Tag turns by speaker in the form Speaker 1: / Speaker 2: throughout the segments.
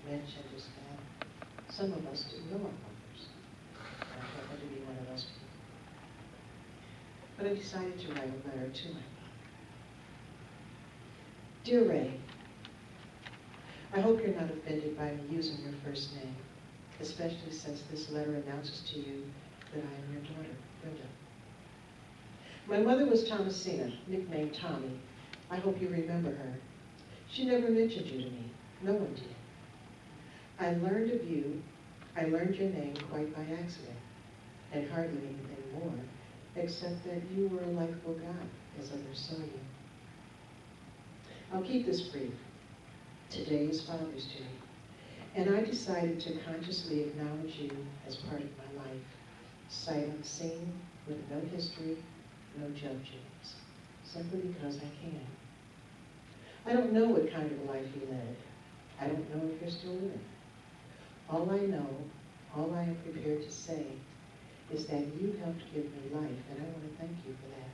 Speaker 1: mentioned is that some of us didn't know our mothers. And I happened to be one of those people. But I decided to write a letter to my mother. Dear Ray, I hope you're not offended by me using your first name, especially since this letter announces to you that I am your daughter, Brenda. My mother was Thomasina, nicknamed Tommy. I hope you remember her. She never mentioned you to me. No one did. I learned your name quite by accident, and hardly anything more, except that you were a likable guy as others saw you. I'll keep this brief. Today is Father's Day, and I decided to consciously acknowledge you as part of my life, sight unseen, with no history, no judgments, simply because I can. I don't know what kind of life you led. I don't know if you're still living. All I know, all I am prepared to say, is that you helped give me life, and I want to thank you for that.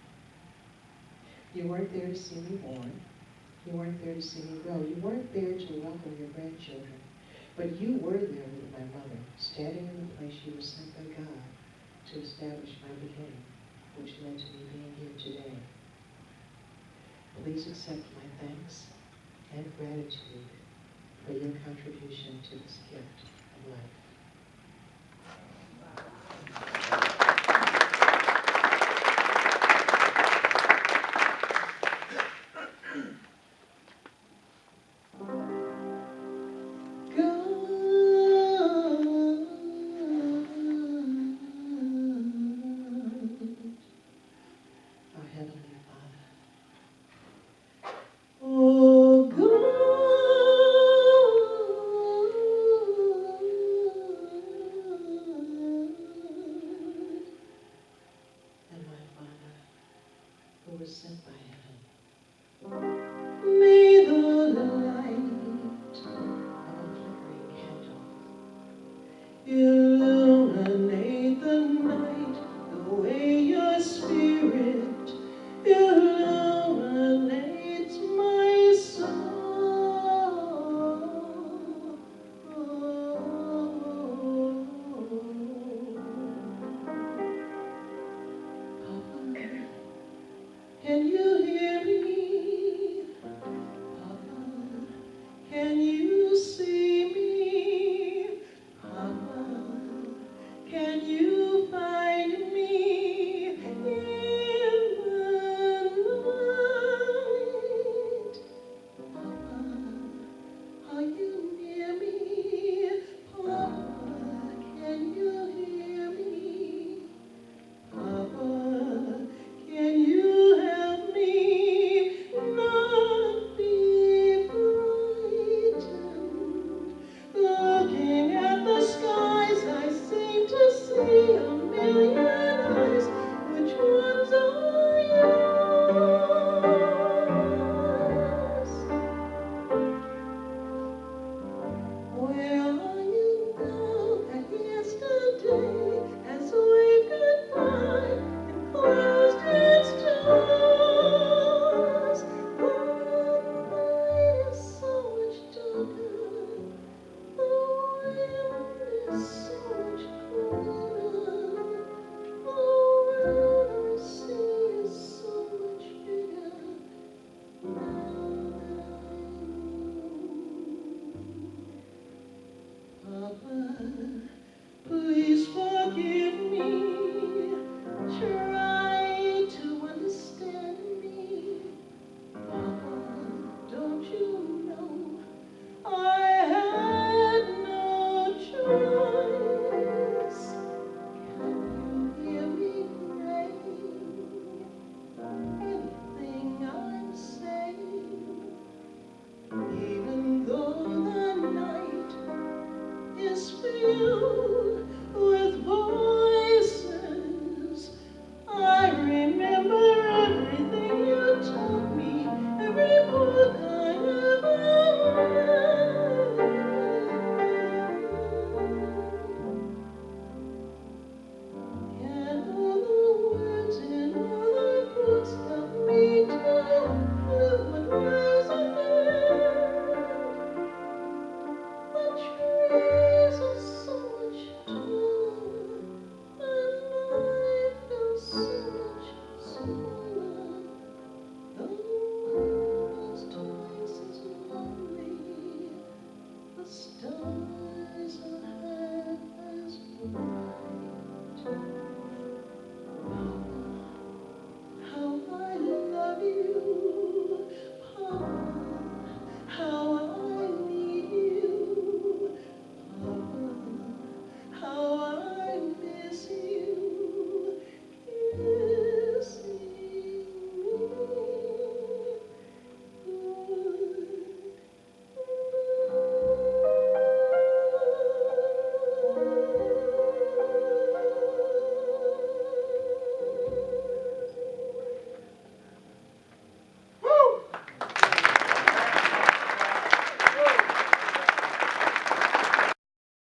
Speaker 1: You weren't there to see me born. You weren't there to see me grow. You weren't there to welcome your grandchildren. But you were there with my mother, standing in the place she was sent by God to establish my beginning, which led to me being here today. Please accept my thanks and gratitude for your contribution to this gift of life. Our Heavenly Father. Oh, good.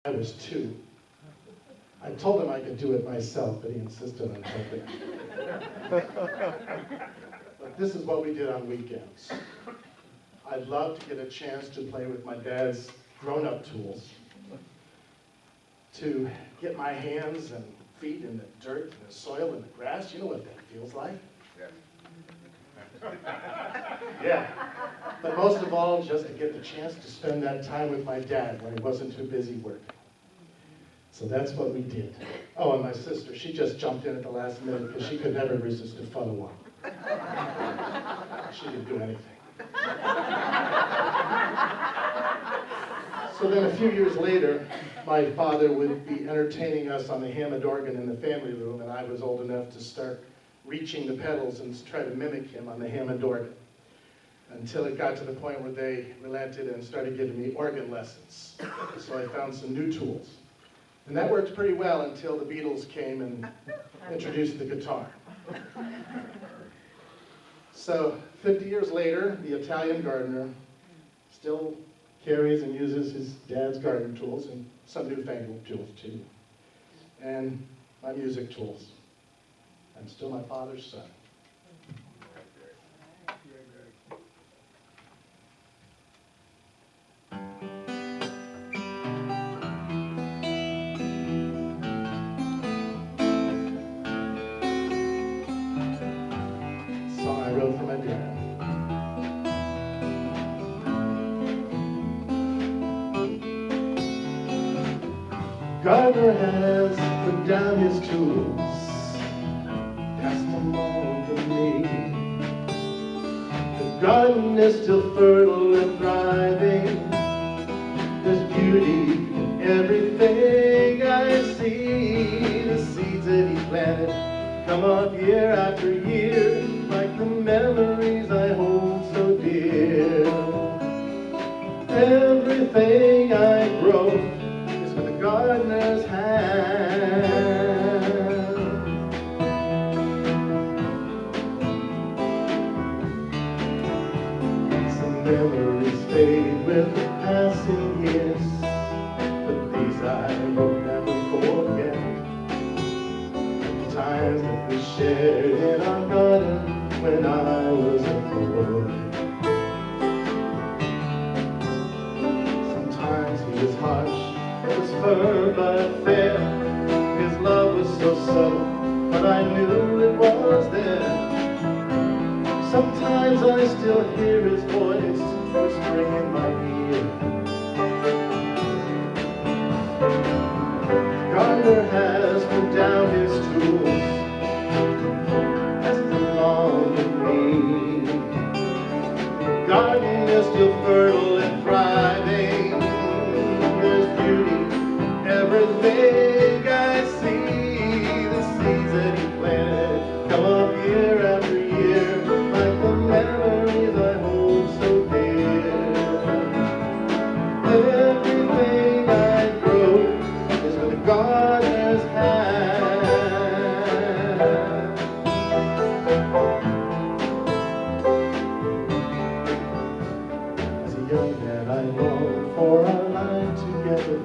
Speaker 2: I was 2. I told him I could do it myself, but he insisted on helping. But this is what we did on weekends. I'd love to get a chance to play with my dad's grown-up tools, to get my hands and feet in the dirt and the soil and the grass. You know what that feels like? Yeah. But most of all, just to get the chance to spend that time with my dad when he wasn't too busy working. So that's what we did. Oh, and my sister, she just jumped in at the last minute because she could never resist a photo walk. She didn't do anything. So then a few years later, my father would be entertaining us on the Hammond organ in the family room, and I was old enough to start reaching the pedals and try to mimic him on the Hammond organ, until it got to the point where they relented and started giving me organ lessons. So I found some new tools. And that worked pretty well until the Beatles came and introduced the guitar. So 50 years later, the Italian gardener still carries and uses his dad's garden tools and some newfangled tools too. And my music tools. I'm still my father's son. Song I wrote for my dad. Gardener has put down his tools, passed them on to me. The garden is still fertile and thriving. There's beauty in everything I see. The seeds that he planted come up year after year, like the memories I hold so dear. Everything I grow is with the gardener's hand. Some memories fade with the passing years, but these I will never forget. The times that we shared in our garden when I was a boy. Sometimes he was harsh, it was firm but fair. His love was so subtle, but I knew it was there. Sometimes I still hear his voice whispering in my ear. Gardener has put down his tools, has belonged to me. The garden is still fertile and thriving. There's beauty in everything I see. The seeds that he planted come up year after year, like the memories I hold so dear. Everything I grow is with the gardener's hand. As a young man, I longed for our life together,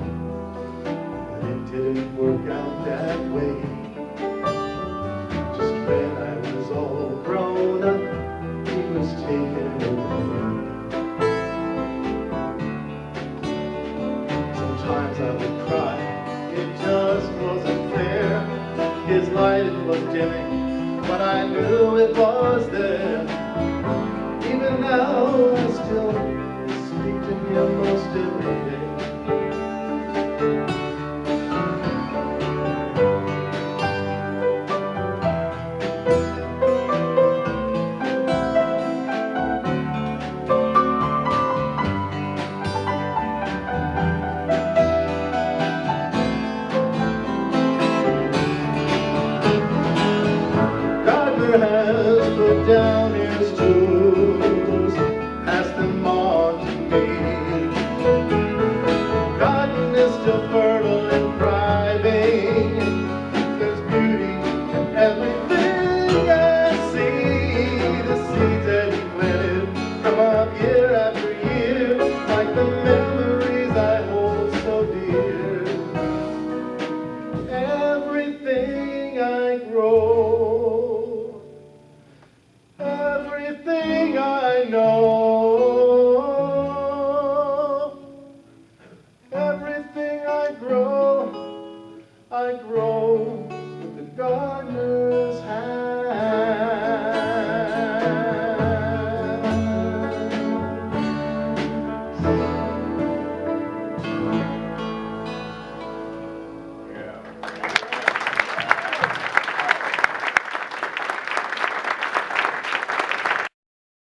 Speaker 2: but it didn't work out that way. Just when I was all grown up, he was taken away. Sometimes I would cry, it just wasn't fair. His light was dimming, but I knew it was there. Even now I still speak to him most every day. Gardener has put down his tools, passed them on to me. I know everything I grow with the gardener's hand.